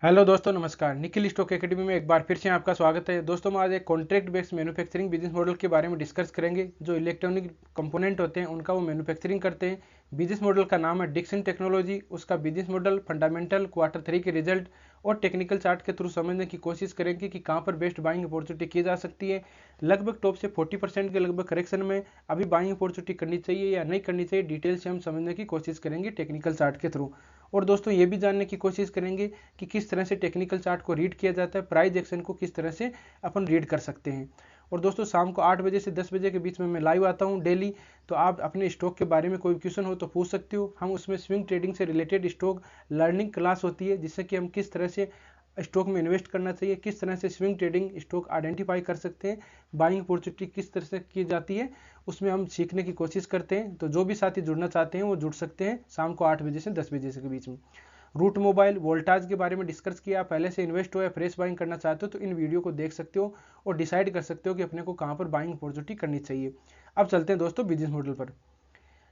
Hello दोस्तों, नमस्कार। Nikhil stock academy में एक बार फिर से आपका स्वागत है। दोस्तों, हम आज एक contract based manufacturing business model के बारे में डिस्कस करेंगे। जो इलेक्ट्रॉनिक कंपोनेंट होते हैं उनका वो मैन्युफैक्चरिंग करते हैं। बिजनेस मॉडल का नाम है डिक्सन टेक्नोलॉजी। उसका बिजनेस मॉडल, फंडामेंटल, Q3 के रिजल्ट और टेक्निकल चार्ट के थ्रू समझने की कोशिश करेंगे कि कहाँ पर बेस्ट बाइंग अपॉर्चुनिटी की जा सकती है। लगभग टॉप से 40% के लगभग करेक्शन में अभी बाइंग अपॉर्चुनिटी करनी चाहिए या नहीं करनी चाहिए, डिटेल से हम समझने की कोशिश करेंगे टेक्निकल चार्ट के थ्रू। और दोस्तों, ये भी जानने की कोशिश करेंगे कि किस तरह से टेक्निकल चार्ट को रीड किया जाता है, प्राइस एक्शन को किस तरह से अपन रीड कर सकते हैं। और दोस्तों, शाम को 8 बजे से 10 बजे के बीच में मैं लाइव आता हूं डेली। तो आप अपने स्टॉक के बारे में कोई क्वेश्चन हो तो पूछ सकते हो। हम उसमें स्विंग ट्रेडिंग से रिलेटेड स्टॉक लर्निंग क्लास होती है, जिससे कि हम किस तरह से स्टॉक में इन्वेस्ट करना चाहिए, किस तरह से स्विंग ट्रेडिंग स्टॉक आइडेंटिफाई कर सकते हैं, बाइंग अपॉर्चुनिटी किस तरह से की जाती है, उसमें हम सीखने की कोशिश करते हैं। तो जो भी साथी जुड़ना चाहते हैं वो जुड़ सकते हैं शाम को 8 बजे से 10 बजे के बीच में। रूट मोबाइल वोल्टाज के बारे में डिस्कस किया। पहले से इन्वेस्ट हो या फ्रेश बाइंग करना चाहते हो तो इन वीडियो को देख सकते हो और डिसाइड कर सकते हो कि अपने को कहाँ पर बाइंग अपॉर्चुनिटी करनी चाहिए। अब चलते हैं दोस्तों बिजनेस मॉडल पर।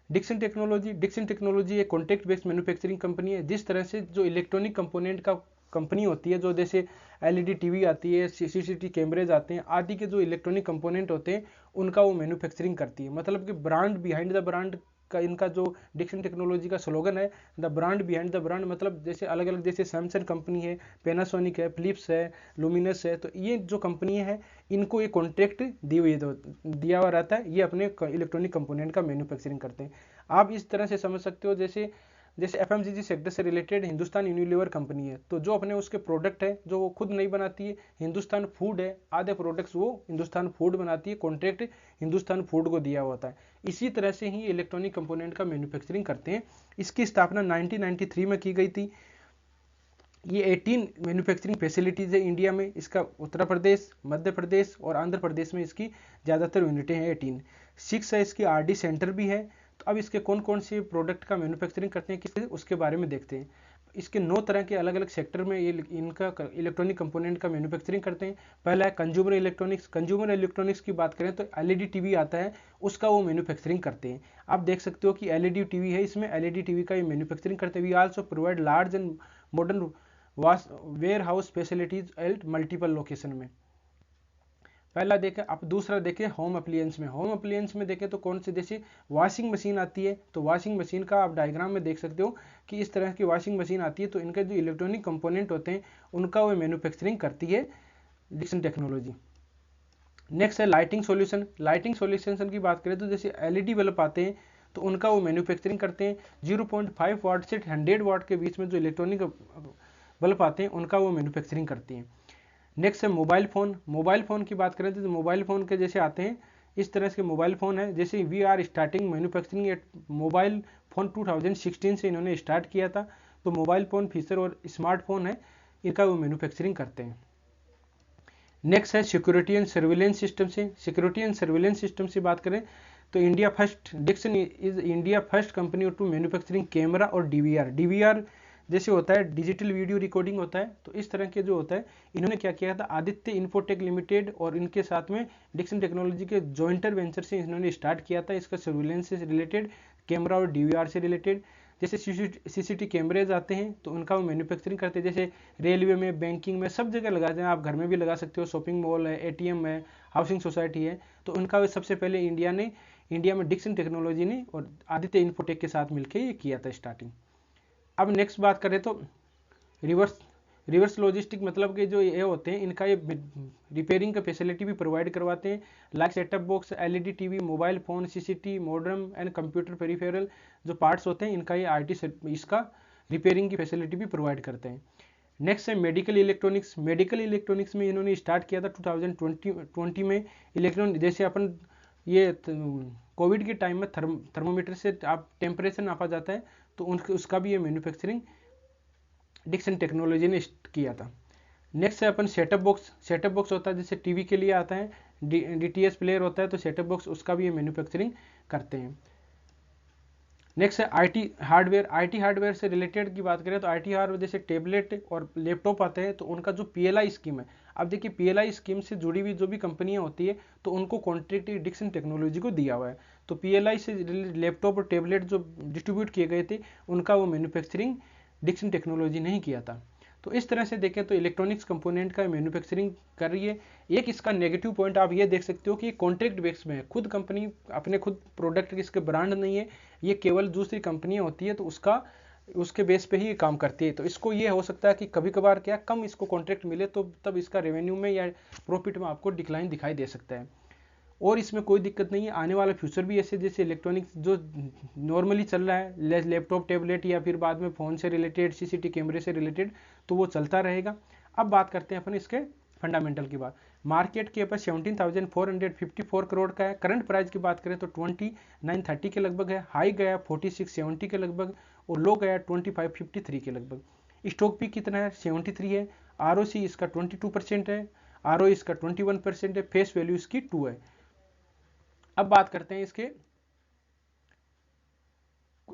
डिक्सन टेक्नोलॉजी एक कॉन्ट्रैक्ट बेस्ड मैन्युफैक्चरिंग कंपनी है। जिस तरह से जो इलेक्ट्रॉनिक कंपोनेंट का कंपनी होती है, जो जैसे एलईडी टीवी आती है, सीसीटीवी कैमरेज आते हैं, आदि के जो इलेक्ट्रॉनिक कंपोनेंट होते हैं उनका वो मैन्युफैक्चरिंग करती है। मतलब कि ब्रांड बिहाइंड द ब्रांड का इनका जो डिक्सन टेक्नोलॉजी का स्लोगन है, the brand behind the brand. मतलब जैसे अलग अलग, जैसे सैमसंग कंपनी है, पैनासोनिक है, फिलिप्स है, लुमिनस है, तो ये जो कंपनी है इनको ये कॉन्ट्रैक्ट दिया हुआ रहता है। ये अपने इलेक्ट्रॉनिक कंपोनेंट का मैन्युफैक्चरिंग करते हैं। आप इस तरह से समझ सकते हो, जैसे जैसे एफएमसीजी सेक्टर से रिलेटेड हिंदुस्तान यूनिलीवर कंपनी है, तो जो अपने उसके प्रोडक्ट है जो वो खुद नहीं बनाती है, हिंदुस्तान फूड है, आधे प्रोडक्ट्स वो हिंदुस्तान फूड बनाती है, कॉन्ट्रैक्ट हिंदुस्तान फूड को दिया होता है। इसी तरह से ही इलेक्ट्रॉनिक कंपोनेंट का मैन्युफैक्चरिंग करते हैं। इसकी स्थापना 1993 में की गई थी। ये 18 मैन्युफैक्चरिंग फैसिलिटीज़ है इंडिया में। इसका उत्तर प्रदेश, मध्य प्रदेश और आंध्र प्रदेश में इसकी ज़्यादातर यूनिटें हैं। 18 6 है इसकी आरडी सेंटर भी है। तो अब इसके कौन कौन से प्रोडक्ट का मैन्युफैक्चरिंग करते हैं किस, उसके बारे में देखते हैं। इसके 9 तरह के अलग अलग सेक्टर में ये इनका इलेक्ट्रॉनिक कंपोनेंट का मैन्युफैक्चरिंग करते हैं। पहला है कंज्यूमर इलेक्ट्रॉनिक्स। कंज्यूमर इलेक्ट्रॉनिक्स की बात करें तो एलईडी टीवी आता है, उसका वो मैन्युफैक्चरिंग करते हैं। आप देख सकते हो कि एलईडी टीवी है, इसमें एलईडी टीवी का ये मैन्युफैक्चरिंग करते हैं। We also provide large and modern warehouse facilities at multiple location में। पहला देखें। अब दूसरा देखें होम अप्लायंस में। होम अप्लायंस में देखें तो कौन से, जैसे वॉशिंग मशीन आती है, तो वॉशिंग मशीन का आप डायग्राम में देख सकते हो कि इस तरह की वॉशिंग मशीन आती है। तो इनके जो इलेक्ट्रॉनिक कंपोनेंट होते हैं उनका वो मैन्युफैक्चरिंग करती है डिक्सन टेक्नोलॉजी। नेक्स्ट है लाइटिंग सॉल्यूशन। लाइटिंग सॉल्यूशन की बात करें तो जैसे एलईडी बल्ब आते हैं तो उनका वो मैन्युफैक्चरिंग करते हैं। 0.5 वाट से 100 वाट के बीच में जो इलेक्ट्रॉनिक बल्ब आते हैं उनका वो मैन्युफैक्चरिंग करती हैं। नेक्स्ट है मोबाइल फ़ोन। मोबाइल फ़ोन की बात करें तो मोबाइल फ़ोन के जैसे आते हैं, इस तरह के मोबाइल फ़ोन है। जैसे we are starting manufacturing at mobile phone 2016 से इन्होंने स्टार्ट किया था। तो मोबाइल फ़ोन फीचर और स्मार्टफोन है, इनका वो मैन्युफैक्चरिंग करते हैं। नेक्स्ट है सिक्योरिटी एंड सर्विलेंस सिस्टम से। सिक्योरिटी एंड सर्विलेंस सिस्टम से बात करें तो India first, Dixon is India first company to manufacturing camera और डीवीआर। डीवीआर जैसे होता है डिजिटल वीडियो रिकॉर्डिंग होता है, तो इस तरह के जो होता है इन्होंने क्या किया था, आदित्य इन्फोटेक लिमिटेड और इनके साथ में डिक्सन टेक्नोलॉजी के जॉइंटर वेंचर से इन्होंने स्टार्ट किया था। इसका सर्विलेंस से रिलेटेड, कैमरा और डीवीआर से रिलेटेड। जैसे सीसीटीवी कैमरेज आते हैं तो उनका वो मैन्युफैक्चरिंग करते हैं। जैसे रेलवे में, बैंकिंग में, सब जगह लगाते हैं। आप घर में भी लगा सकते हो, शॉपिंग मॉल है, एटीएम है, हाउसिंग सोसाइटी है। तो उनका सबसे पहले इंडिया में डिक्सन टेक्नोलॉजी ने और आदित्य इन्फोटेक के साथ मिलकर ये किया था स्टार्टिंग। अब नेक्स्ट बात करें तो रिवर्स रिवर्स लॉजिस्टिक, मतलब कि जो ये होते हैं इनका ये रिपेयरिंग का फैसिलिटी भी प्रोवाइड करवाते हैं। Like setup box, LED TV, mobile phone, CCTV, modem and computer peripheral जो पार्ट्स होते हैं इनका ये आईटी इसका रिपेयरिंग की फैसिलिटी भी प्रोवाइड करते हैं। नेक्स्ट है मेडिकल इलेक्ट्रॉनिक्स। मेडिकल इलेक्ट्रॉनिक्स में इन्होंने स्टार्ट किया था 2020 में। इलेक्ट्रॉनिक जैसे अपन ये कोविड के टाइम में थर्मोमीटर से आप टेम्परेचर नापा जाता है, तो उसका भी ये मैन्युफैक्चरिंग डिक्सन टेक्नोलॉजी ने किया था। नेक्स्ट है अपन सेटअप बॉक्स। सेटअप बॉक्स होता है जैसे टीवी के लिए आता है, डीटीएच प्लेयर होता है, तो सेटअप बॉक्स उसका भी ये मैन्युफैक्चरिंग करते हैं। नेक्स्ट है आईटी हार्डवेयर। आईटी हार्डवेयर से रिलेटेड की बात करें तो आईटी हार्डवेयर जैसे टेबलेट और लैपटॉप आते हैं, तो उनका जो पीएलआई स्कीम है, अब देखिए पीएलआई स्कीम से जुड़ी हुई जो भी कंपनियां होती है तो उनको कॉन्ट्रैक्ट डिक्सन टेक्नोलॉजी को दिया हुआ है। तो पीएलआई से लैपटॉप और टेबलेट जो डिस्ट्रीब्यूट किए गए थे उनका वो मैन्युफैक्चरिंग डिक्सन टेक्नोलॉजी ने ही किया था। तो इस तरह से देखें तो इलेक्ट्रॉनिक्स कंपोनेंट का मैन्युफैक्चरिंग कर रही है। एक इसका नेगेटिव पॉइंट आप ये देख सकते हो कि कॉन्ट्रैक्ट बेस में है, खुद कंपनी अपने खुद प्रोडक्ट इसके ब्रांड नहीं है, ये केवल दूसरी कंपनियां होती है तो उसके बेस पे ही काम करती है। तो इसको ये हो सकता है कि कभी कभार क्या कम इसको कॉन्ट्रैक्ट मिले तो तब इसका रेवेन्यू में या प्रॉफिट में आपको डिक्लाइन दिखाई दे सकता है। और इसमें कोई दिक्कत नहीं है, आने वाला फ्यूचर भी ऐसे जैसे इलेक्ट्रॉनिक्स जो नॉर्मली चल रहा है लैपटॉप टैबलेट या फिर बाद में फ़ोन से रिलेटेड सीसीटीवी कैमरे से रिलेटेड, तो वो चलता रहेगा। अब बात करते हैं अपन इसके फंडामेंटल की बात। मार्केट के ऊपर 17,454 करोड़ का है। करंट प्राइस की बात करें तो 2930 के लगभग है। हाई गया 4670 के लगभग और लो गया 2553 के लगभग। स्टॉक भी कितना है 73 है। आरओसी इसका 22% है। आरओ इसका 21% है। फेस वैल्यू इसकी 2 है। अब बात करते हैं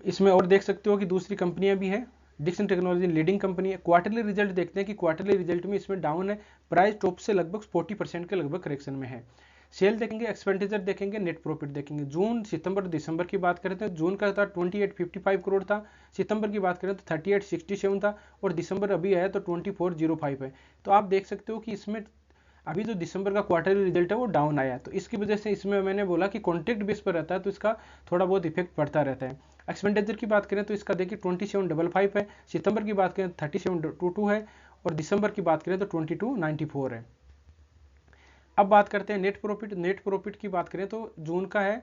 इसमें और देख सकते हो कि दूसरी कंपनियां भी हैं। डिक्सन टेक्नोलॉजी लीडिंग कंपनी है। क्वार्टरली रिजल्ट देखते हैं कि क्वार्टरली रिजल्ट में इसमें डाउन है। प्राइस टॉप से लगभग 40% के लगभग करेक्शन में है। सेल देखेंगे, एक्सपेंडिचर देखेंगे, नेट प्रॉफिट देखेंगे। जून सितंबर दिसंबर की बात करें तो जून का था 2855 करोड़ था, सितंबर की बात करें तो 3867 था और दिसंबर अभी आया तो 2405 है। तो आप देख सकते हो कि इसमें अभी जो दिसंबर का क्वार्टरली रिजल्ट है वो डाउन आया, तो इसकी वजह से इसमें मैंने बोला कि कॉन्ट्रैक्ट बेस पर रहता है तो इसका थोड़ा बहुत इफेक्ट पड़ता रहता है। एक्सपेंडिचर की बात करें तो इसका देखिए 2755 है, सितंबर की बात करें तो 3722 है और दिसंबर की बात करें तो 2294 है। अब बात करते हैं नेट प्रॉफिट। नेट प्रॉफिट की बात करें तो जून का है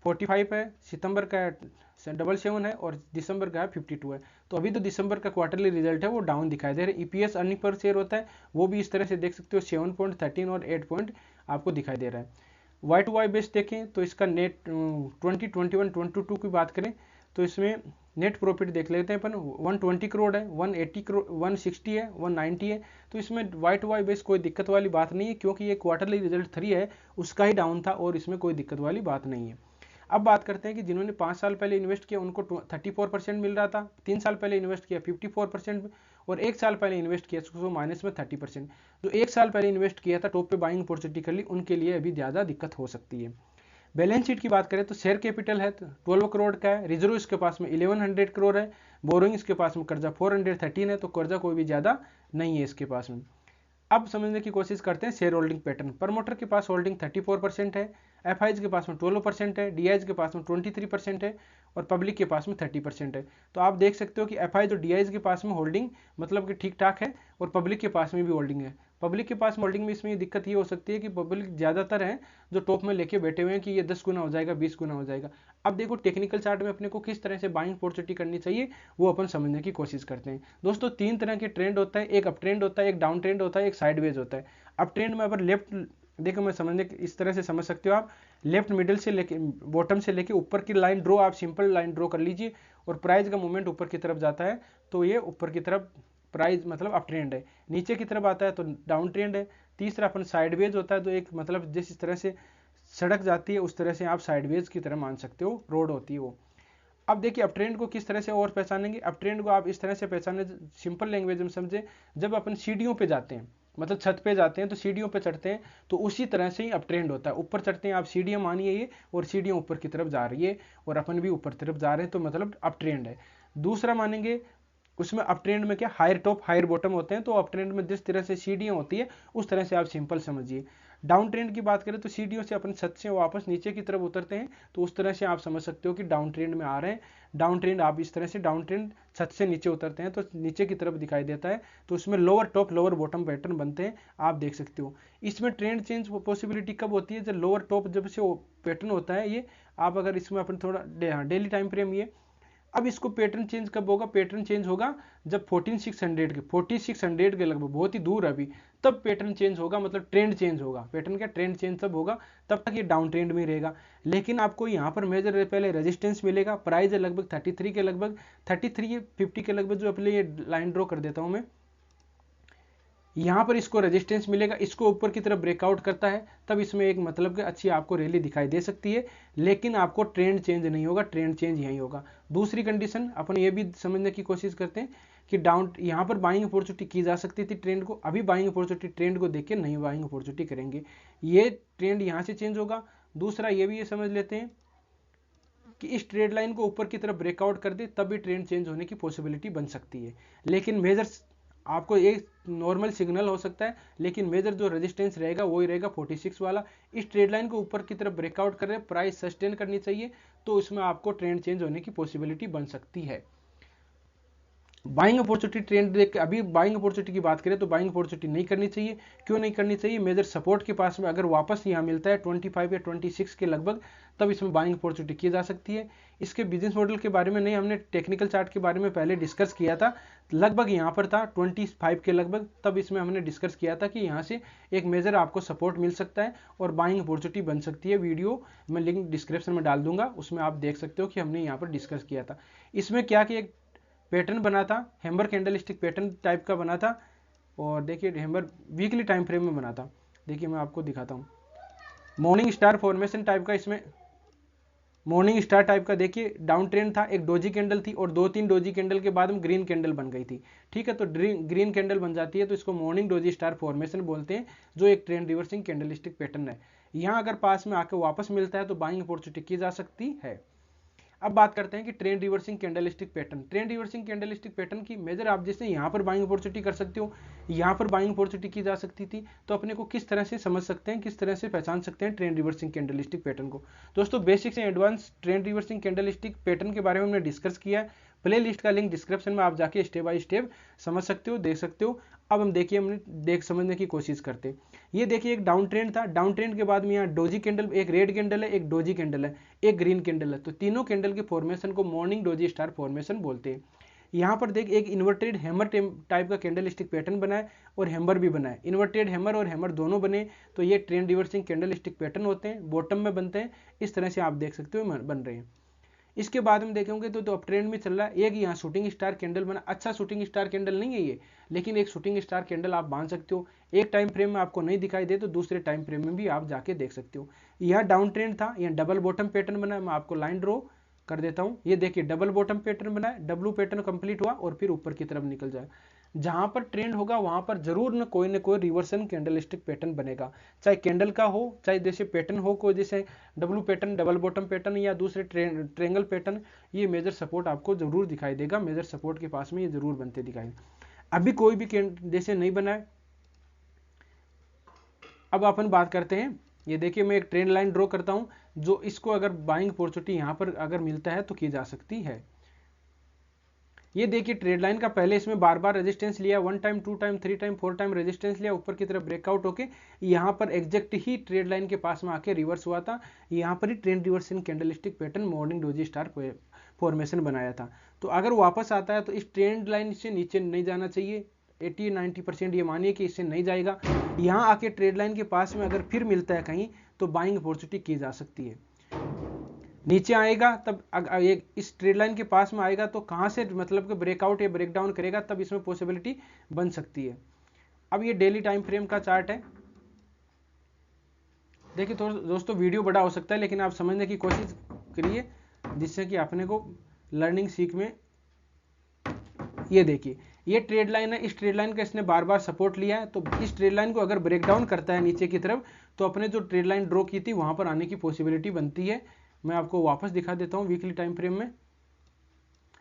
45 है, सितंबर का है 77 है और दिसंबर का है 52 है। तो अभी तो दिसंबर का क्वार्टरली रिजल्ट है वो डाउन दिखाई दे रहा है। ईपीएस अर्निंग पर शेयर होता है वो भी इस तरह से देख सकते हो 7.13 और 8 पॉइंट आपको दिखाई दे रहा है। वाई टू वाई बेस देखें तो इसका नेट 2021 22 की बात करें तो इसमें नेट प्रॉफिट देख लेते हैं अपन 120 करोड़ है, 180 करोड़, 160 है, 190 है। तो इसमें वाई टू वाई बेस कोई दिक्कत वाली बात नहीं है क्योंकि ये क्वार्टरली रिजल्ट 3 है उसका ही डाउन था और इसमें कोई दिक्कत वाली बात नहीं है। अब बात करते हैं कि जिन्होंने 5 साल पहले इन्वेस्ट किया उनको 34% मिल रहा था, 3 साल पहले इन्वेस्ट किया 54% और 1 साल पहले इन्वेस्ट किया उसको माइनस में 30%। जो 1 साल पहले इन्वेस्ट किया था टॉप पे बाइंग अपॉर्चुनिटी कर ली, उनके लिए अभी ज़्यादा दिक्कत हो सकती है। बैलेंस शीट की बात करें तो शेयर कैपिटल है 12 करोड़ का है, रिजर्व इसके पास में 1100 करोड़ है, बोरोइंग इसके पास में कर्जा 413 है, तो कर्जा कोई भी ज़्यादा नहीं है इसके पास में। अब समझने की कोशिश करते हैं शेयर होल्डिंग पैटर्न। प्रमोटर के पास होल्डिंग 34% है, एफआईज के पास में 12% है, डीआईज के पास में 23% है और पब्लिक के पास में 30% है। तो आप देख सकते हो कि एफआईज और डीआईज के पास में होल्डिंग मतलब कि ठीक ठाक है और पब्लिक के पास में भी होल्डिंग है। पब्लिक के पास होल्डिंग में इसमें दिक्कत ये हो सकती है कि पब्लिक ज़्यादातर है जो टॉप में लेके बैठे हुए हैं कि ये 10 गुना हो जाएगा, 20 गुना हो जाएगा। अब देखो टेक्निकल चार्ट में अपने को किस तरह से बाइंग अपॉर्चुनिटी करनी चाहिए वो अपन समझने की कोशिश करते हैं। दोस्तों 3 तरह के ट्रेंड होता है, एक अप ट्रेंड होता है, एक डाउन ट्रेंड होता है, एक साइडवेज होता है। अप ट्रेंड में अगर लेफ्ट देखो मैं समझने इस तरह से समझ सकते हो आप, लेफ्ट मिडिल से लेके बॉटम से लेके ऊपर की लाइन ड्रॉ, आप सिंपल लाइन ड्रॉ कर लीजिए और प्राइस का मूवमेंट ऊपर की तरफ जाता है तो ये ऊपर की तरफ प्राइस मतलब अप ट्रेंड है, नीचे की तरफ आता है तो डाउन ट्रेंड है। तीसरा अपन साइडवेज होता है तो एक मतलब जिस तरह से सड़क जाती है उस तरह से आप साइडवेज की तरह मान सकते हो, रोड होती है वो। अब देखिए अप ट्रेंड को किस तरह से और पहचानेंगे। अप ट्रेंड को आप इस तरह से पहचाने, सिंपल लैंग्वेज में समझे, जब अपन सीढ़ियों पे जाते हैं मतलब छत पे जाते हैं तो सीढ़ियों पे चढ़ते हैं तो उसी तरह से ही अप ट्रेंड होता है। ऊपर चढ़ते हैं आप सीढ़ियां मानिए ये और सीढ़ियां ऊपर की तरफ जा रही है और अपन भी ऊपर तरफ जा रहे हैं तो मतलब अप ट्रेंड है। दूसरा मानेंगे उसमें अप ट्रेंड में क्या हायर टॉप हायर बॉटम होते हैं, तो अप ट्रेंड में जिस तरह से सीढ़ियां होती है उस तरह से आप सिंपल समझिए। डाउन ट्रेंड की बात करें तो सीढ़ियों से अपन छत से वापस नीचे की तरफ उतरते हैं तो उस तरह से आप समझ सकते हो कि डाउन ट्रेंड में आ रहे हैं। डाउन ट्रेंड आप इस तरह से डाउन ट्रेंड छत से नीचे उतरते हैं तो नीचे की तरफ दिखाई देता है, तो उसमें lower top lower bottom pattern बनते हैं, आप देख सकते हो। इसमें ट्रेंड चेंज पॉसिबिलिटी कब होती है, जब लोअर टॉप जब से पैटर्न होता है ये, आप अगर इसमें अपन थोड़ा डेली टाइम फ्रेम ये, अब इसको पैटर्न चेंज कब होगा, पैटर्न चेंज होगा जब 4600 के लगभग, बहुत ही दूर अभी, तब पैटर्न चेंज होगा, मतलब ट्रेंड चेंज होगा। पैटर्न क्या ट्रेंड चेंज तब होगा, तब तक ये डाउन ट्रेंड में रहेगा। लेकिन आपको यहाँ पर मेजर पहले रेजिस्टेंस मिलेगा, प्राइस है लगभग 33 के लगभग, 33 50 के लगभग, जो अपने ये लाइन ड्रॉ कर देता हूँ मैं, यहाँ पर इसको रेजिस्टेंस मिलेगा, इसको ऊपर की तरफ ब्रेकआउट करता है तब इसमें एक मतलब कि अच्छी आपको रैली दिखाई दे सकती है, लेकिन आपको ट्रेंड चेंज नहीं होगा, ट्रेंड चेंज यही होगा। दूसरी कंडीशन अपन ये भी समझने की कोशिश करते हैं कि डाउन यहाँ पर बाइंग अपॉर्चुनिटी की जा सकती थी ट्रेंड को, अभी बाइंग अपॉर्चुनिटी ट्रेंड को देख के नहीं बाइंग अपॉर्चुनिटी करेंगे, ये ट्रेंड यहाँ से चेंज होगा। दूसरा ये भी ये समझ लेते हैं कि इस ट्रेड लाइन को ऊपर की तरफ ब्रेकआउट कर दे तब भी ट्रेंड चेंज होने की पॉसिबिलिटी बन सकती है। लेकिन मेजर आपको एक नॉर्मल सिग्नल हो सकता है, लेकिन मेजर जो रेजिस्टेंस रहेगा वही रहेगा 46 वाला। इस ट्रेड लाइन को ऊपर की तरफ ब्रेकआउट कर रहे हैं, प्राइस सस्टेन करनी चाहिए, तो इसमें आपको ट्रेंड चेंज होने की पॉसिबिलिटी बन सकती है। बाइंग अपॉर्चुनिटी ट्रेंड देख के अभी बाइंग अपॉर्चुनिटी की बात करें तो बाइंग अपॉर्चुनिटी नहीं करनी चाहिए। क्यों नहीं करनी चाहिए? मेजर सपोर्ट के पास में अगर वापस यहाँ मिलता है 25 या 26 के लगभग, तब इसमें बाइंग अपॉर्चुनिटी की जा सकती है। इसके बिजनेस मॉडल के बारे में नहीं, हमने टेक्निकल चार्ट के बारे में पहले डिस्कस किया था, लगभग यहाँ पर था 25 के लगभग, तब इसमें हमने डिस्कस किया था कि यहाँ से एक मेजर आपको सपोर्ट मिल सकता है और बाइंग अपॉर्चुनिटी बन सकती है। वीडियो मैं लिंक डिस्क्रिप्शन में डाल दूंगा, उसमें आप देख सकते हो कि हमने यहाँ पर डिस्कस किया था। इसमें क्या कि एक पैटर्न बना था, हैमर कैंडलस्टिक पैटर्न टाइप का बना था, और देखिए हैमर वीकली टाइम फ्रेम में बना था। देखिए मैं आपको दिखाता हूँ, मॉर्निंग स्टार फॉर्मेशन टाइप का, इसमें मॉर्निंग स्टार टाइप का देखिए डाउन ट्रेंड था, एक डोजी कैंडल थी और 2-3 डोजी कैंडल के बाद में ग्रीन कैंडल बन गई थी। ठीक है, तो ग्रीन कैंडल बन जाती है तो इसको मॉर्निंग डोजी स्टार फॉर्मेशन बोलते हैं, जो एक ट्रेंड रिवर्सिंग कैंडलस्टिक पैटर्न है। यहाँ अगर पास में आकर वापस मिलता है तो बाइंग अपॉर्चुनिटी की जा सकती है। अब बात करते हैं कि trend reversing candlestick pattern. Trend reversing candlestick pattern की मेजर आप जैसे यहाँ पर बाइंग अपॉर्चुनिटी कर सकते हो, यहाँ पर बाइंग अपॉर्चुनिटी की जा सकती थी, तो अपने को किस तरह से समझ सकते हैं, किस तरह से पहचान सकते हैं ट्रेंड रिवर्सिंग कैंडलस्टिक पैटर्न को। दोस्तों बेसिक से advance trend reversing candlestick pattern के बारे में हमने डिस्कस किया है, प्ले लिस्ट का लिंक डिस्क्रिप्शन में आप जाके स्टेप बाय स्टेप समझ सकते हो, देख सकते हो। अब हम देखिए, हमने देख समझने की कोशिश करते हैं। ये देखिए एक डाउन ट्रेंड था, डाउन ट्रेंड के बाद में यहाँ डोजी कैंडल, एक रेड कैंडल है, एक डोजी कैंडल है, एक ग्रीन कैंडल है, तो तीनों कैंडल के फॉर्मेशन को मॉर्निंग डोजी स्टार फॉर्मेशन बोलते हैं। यहाँ पर देख एक इन्वर्टेड हैमर टाइप का कैंडलस्टिक पैटर्न बना है और हैमर भी बना है, इन्वर्टेड हैमर और हैमर दोनों बने, तो ये ट्रेंड रिवर्सिंग कैंडलस्टिक पैटर्न होते हैं, बॉटम में बनते हैं, इस तरह से आप देख सकते हो बन रहे हैं। इसके बाद में देखेंगे तो अप ट्रेंड में चल रहा है, एक यहाँ शूटिंग स्टार कैंडल बना, अच्छा शूटिंग स्टार कैंडल नहीं है ये, लेकिन एक शूटिंग स्टार कैंडल आप मान सकते हो। एक टाइम फ्रेम में आपको नहीं दिखाई दे तो दूसरे टाइम फ्रेम में भी आप जाके देख सकते हो। यहाँ डाउन ट्रेंड था, यहाँ डबल बॉटम पैटर्न बना है, मैं आपको लाइन ड्रॉ कर देता हूँ। ये देखिए डबल बॉटम पैटर्न बना है, डब्लू पैटर्न कंप्लीट हुआ और फिर ऊपर की तरफ निकल जाए। जहां पर ट्रेंड होगा वहां पर जरूर न कोई रिवर्सन कैंडलस्टिक पैटर्न बनेगा, चाहे कैंडल का हो, चाहे जैसे पैटर्न हो, कोई जैसे W pattern, double bottom pattern या दूसरे ट्रेंगल पैटर्न, ये मेजर सपोर्ट आपको जरूर दिखाई देगा, मेजर सपोर्ट के पास में ये जरूर बनते दिखाई। अभी कोई भी जैसे नहीं बना है। अब अपन बात करते हैं, ये देखिए मैं एक ट्रेंड लाइन ड्रॉ करता हूं, जो इसको अगर बाइंग अपॉर्चुनिटी यहां पर अगर मिलता है तो की जा सकती है। ये देखिए ट्रेड लाइन का पहले इसमें बार बार रेजिस्टेंस लिया, 1 time 2 time 3 time 4 time resistance लिया, ऊपर की तरफ ब्रेकआउट होके यहाँ पर एग्जैक्ट ही ट्रेड लाइन के पास में आके रिवर्स हुआ था। यहाँ पर ही trend reversing candlestick pattern morning doji star formation बनाया था। तो अगर वापस आता है तो इस ट्रेंड लाइन से नीचे नहीं जाना चाहिए, 80-90% ये मानिए कि इससे नहीं जाएगा। यहाँ आके ट्रेड लाइन के पास में अगर फिर मिलता है कहीं तो बाइंग अपॉर्चुनिटी की जा सकती है। नीचे आएगा तब एक इस ट्रेड लाइन के पास में आएगा तो कहां से मतलब कि ब्रेकआउट या ब्रेकडाउन करेगा, तब इसमें पॉसिबिलिटी बन सकती है। अब ये डेली टाइम फ्रेम का चार्ट है। देखिए तो दोस्तों वीडियो बड़ा हो सकता है, लेकिन आप समझने की कोशिश करिए जिससे कि अपने को लर्निंग सीख में। ये देखिए ये ट्रेड लाइन है, इस ट्रेड लाइन का इसने बार बार सपोर्ट लिया है, तो इस ट्रेड लाइन को अगर ब्रेकडाउन करता है नीचे की तरफ तो अपने जो ट्रेड लाइन ड्रॉ की थी वहां पर आने की पॉसिबिलिटी बनती है। मैं आपको वापस दिखा देता हूं वीकली टाइम फ्रेम में।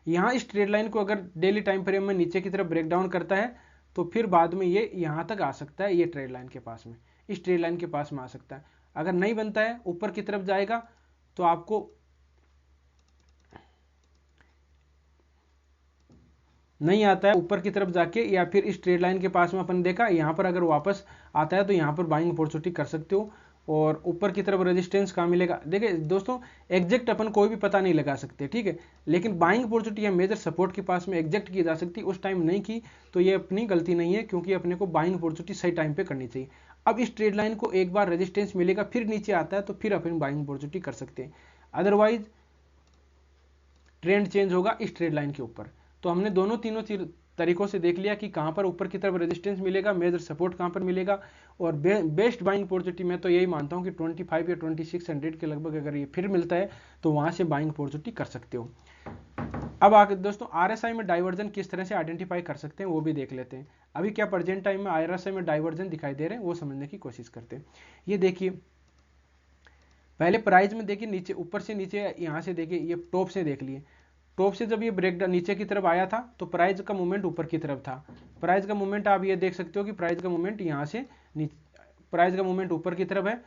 यहां इस ट्रेड लाइन को अगर डेली टाइम फ्रेम में नीचे की तरफ ब्रेकडाउन करता है तो फिर बाद में ये यहां तक आ सकता है, ये ट्रेड लाइन के पास में, इस ट्रेड लाइन के पास में आ सकता है। अगर नहीं बनता है ऊपर की तरफ जाएगा तो आपको नहीं आता है ऊपर की तरफ जाके, या फिर इस ट्रेड लाइन के पास में अपन देखा यहां पर अगर वापस आता है तो यहां पर बाइंग अपॉर्चुनिटी कर सकते हो। और ऊपर की तरफ रेजिस्टेंस कहाँ मिलेगा, देखिए दोस्तों एग्जैक्ट अपन कोई भी पता नहीं लगा सकते, ठीक है, लेकिन बाइंग अपॉर्चुनिटी या मेजर सपोर्ट के पास में एग्जैक्ट की जा सकती, उस टाइम नहीं की तो ये अपनी गलती नहीं है, क्योंकि अपने को बाइंग अपॉर्चुनिटी सही टाइम पे करनी चाहिए। अब इस ट्रेड लाइन को एक बार रेजिस्टेंस मिलेगा फिर नीचे आता है तो फिर अपन बाइंग अपॉर्चुनिटी कर सकते हैं, अदरवाइज ट्रेंड चेंज होगा इस ट्रेड लाइन के ऊपर। तो हमने दोनों तीनों तरीकों से देख लिया कि कहां पर ऊपर की तरफ रेजिस्टेंस मिलेगा, मेजर सपोर्ट कहां पर मिलेगा, और बेस्ट बाइंग अपॉर्चुनिटी मैं तो यही मानता हूं कि 25 या 2600 के लगभग अगर ये फिर मिलता है तो वहां से बाइंग अपॉर्चुनिटी कर सकते हो। अब आगे दोस्तों आरएसआई में डाइवर्जन किस तरह से आइडेंटिफाई कर सकते हैं वो भी देख लेते हैं। अभी क्या प्रेजेंट टाइम में आरएसआई में डाइवर्जन दिखाई दे रहे हैं वो समझने की कोशिश करते हैं। ये देखिए पहले प्राइस में देखिए नीचे ऊपर से नीचे, यहां से देखिए ये टॉप से देख लिए, टॉप से जब ये ब्रेक नीचे की तरफ आया था तो प्राइस का मूवमेंट ऊपर की तरफ था। प्राइस का मूवमेंट आप ये देख सकते हो कि प्राइस का मूवमेंट यहाँ से प्राइस का मूवमेंट ऊपर की तरफ है,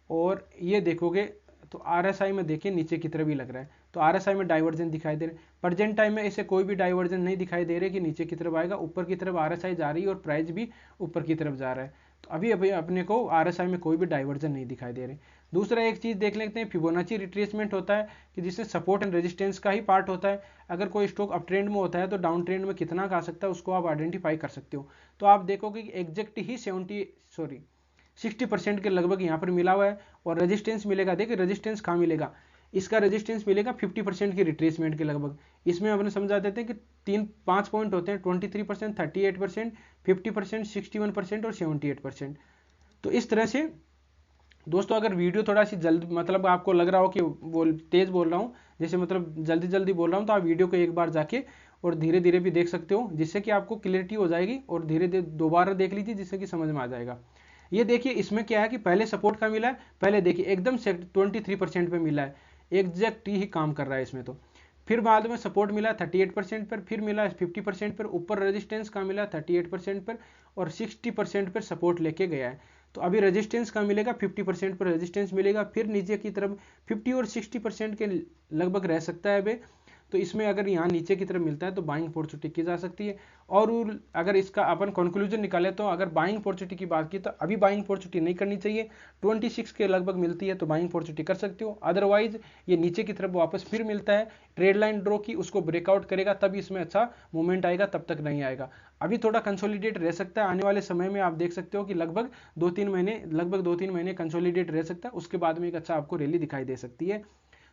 और ये देखोगे तो आरएसआई में देखिए नीचे की तरफ ही लग रहा है, तो आरएसआई में डाइवर्जन दिखाई दे रहा है। प्रेजेंट टाइम में इसे कोई भी डाइवर्जन नहीं दिखाई दे रहे कि नीचे की तरफ आएगा, ऊपर की तरफ आरएसआई जा रही है और प्राइस भी ऊपर की तरफ जा रहा है। तो अभी अभी अपने को आरएसआई में कोई भी डाइवर्जन नहीं दिखाई दे रहे। दूसरा एक चीज देख लेते हैं, फिबोनाची रिट्रेसमेंट होता है कि जिससे सपोर्ट एंड रेजिस्टेंस का ही पार्ट होता है। अगर कोई स्टॉक अप ट्रेंड में होता है तो डाउन ट्रेंड में कितना का आ सकता है उसको आप आइडेंटिफाई कर सकते हो। तो आप देखोगे कि एग्जैक्ट ही 60% के लगभग यहाँ पर मिला हुआ है, और रेजिस्टेंस मिलेगा। देखिए रेजिस्टेंस कहाँ मिलेगा, इसका रेजिस्टेंस मिलेगा 50% की रिट्रेसमेंट के लगभग। इसमें अपने समझा देते हैं कि 5 पॉइंट होते हैं, 23%, 38%, 50%, 61% और 78%। तो इस तरह से दोस्तों अगर वीडियो थोड़ा सी जल्द मतलब आपको लग रहा हो कि तेज बोल रहा हूँ, जैसे मतलब जल्दी जल्दी बोल रहा हूँ, तो आप वीडियो को एक बार जाके और धीरे धीरे भी देख सकते हो, जिससे कि आपको क्लियरिटी हो जाएगी, और धीरे धीरे दोबारा देख लीजिए जिससे कि समझ में आ जाएगा। ये देखिए इसमें क्या है कि पहले सपोर्ट का मिला है, पहले देखिए एकदम से 23% पे मिला है, एग्जैक्ट ही काम कर रहा है इसमें। तो फिर बाद में सपोर्ट मिला 38% पर, फिर मिला 50% पर, ऊपर रेजिस्टेंस का मिला 38% पर, और 60% पर सपोर्ट लेके गया है। तो अभी रेजिस्टेंस का मिलेगा 50% पर रेजिस्टेंस मिलेगा, फिर नीचे की तरफ 50 और 60% के लगभग रह सकता है अभी। तो इसमें अगर यहाँ नीचे की तरफ मिलता है तो बाइंग अपॉर्चुनिटी की जा सकती है। और अगर इसका अपन कंक्लूजन निकाले तो अगर बाइंग अपॉर्चुनिटी की बात की तो अभी बाइंग अपॉर्चुनिटी नहीं करनी चाहिए, 26 के लगभग मिलती है तो बाइंग अपॉर्चुनिटी कर सकते हो। अदरवाइज ये नीचे की तरफ वापस फिर मिलता है, ट्रेड लाइन ड्रॉ की उसको ब्रेकआउट करेगा तब इसमें अच्छा मूवमेंट आएगा, तब तक नहीं आएगा। अभी थोड़ा कंसोलिडेट रह सकता है, आने वाले समय में आप देख सकते हो कि लगभग 2-3 महीने कंसोलिडेट रह सकता है, उसके बाद में एक अच्छा आपको रैली दिखाई दे सकती है।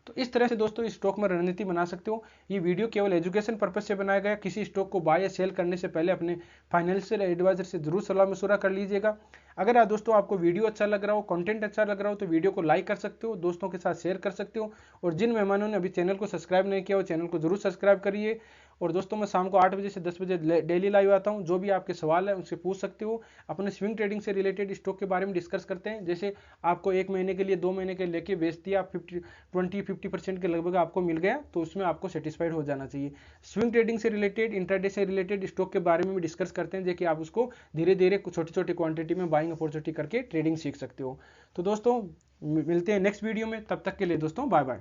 तो इस तरह से दोस्तों इस स्टॉक में रणनीति बना सकते हो। ये वीडियो केवल एजुकेशन पर्पज से बनाया गया, किसी स्टॉक को बाय या सेल करने से पहले अपने फाइनेंशियल एडवाइजर से जरूर सलाह मशवरा कर लीजिएगा। अगर दोस्तों आपको वीडियो अच्छा लग रहा हो, कंटेंट अच्छा लग रहा हो, तो वीडियो को लाइक कर सकते हो, दोस्तों के साथ शेयर कर सकते हो, और जिन मेहमानों ने अभी चैनल को सब्सक्राइब नहीं किया हो चैनल को जरूर सब्सक्राइब करिए। और दोस्तों मैं शाम को 8 बजे से 10 बजे डेली लाइव आता हूं, जो भी आपके सवाल है उनसे पूछ सकते हो। अपने स्विंग ट्रेडिंग से रिलेटेड स्टॉक के बारे में डिस्कस करते हैं, जैसे आपको 1 महीने के लिए 2 महीने के लेके बेच दिया, 20-50% के लगभग आपको मिल गया, तो उसमें आपको सेटिस्फाइड हो जाना चाहिए। स्विंग ट्रेडिंग से रिलेटेड, इंट्राडे से रिलेटेड स्टॉक के बारे में भी डिस्कस करते हैं, जैसे आप उसको धीरे धीरे छोटी छोटी क्वांटिटी में बाइंग अपॉर्चुनिटी करके ट्रेडिंग सीख सकते हो। तो दोस्तों मिलते हैं नेक्स्ट वीडियो में, तब तक के लिए दोस्तों बाय बाय।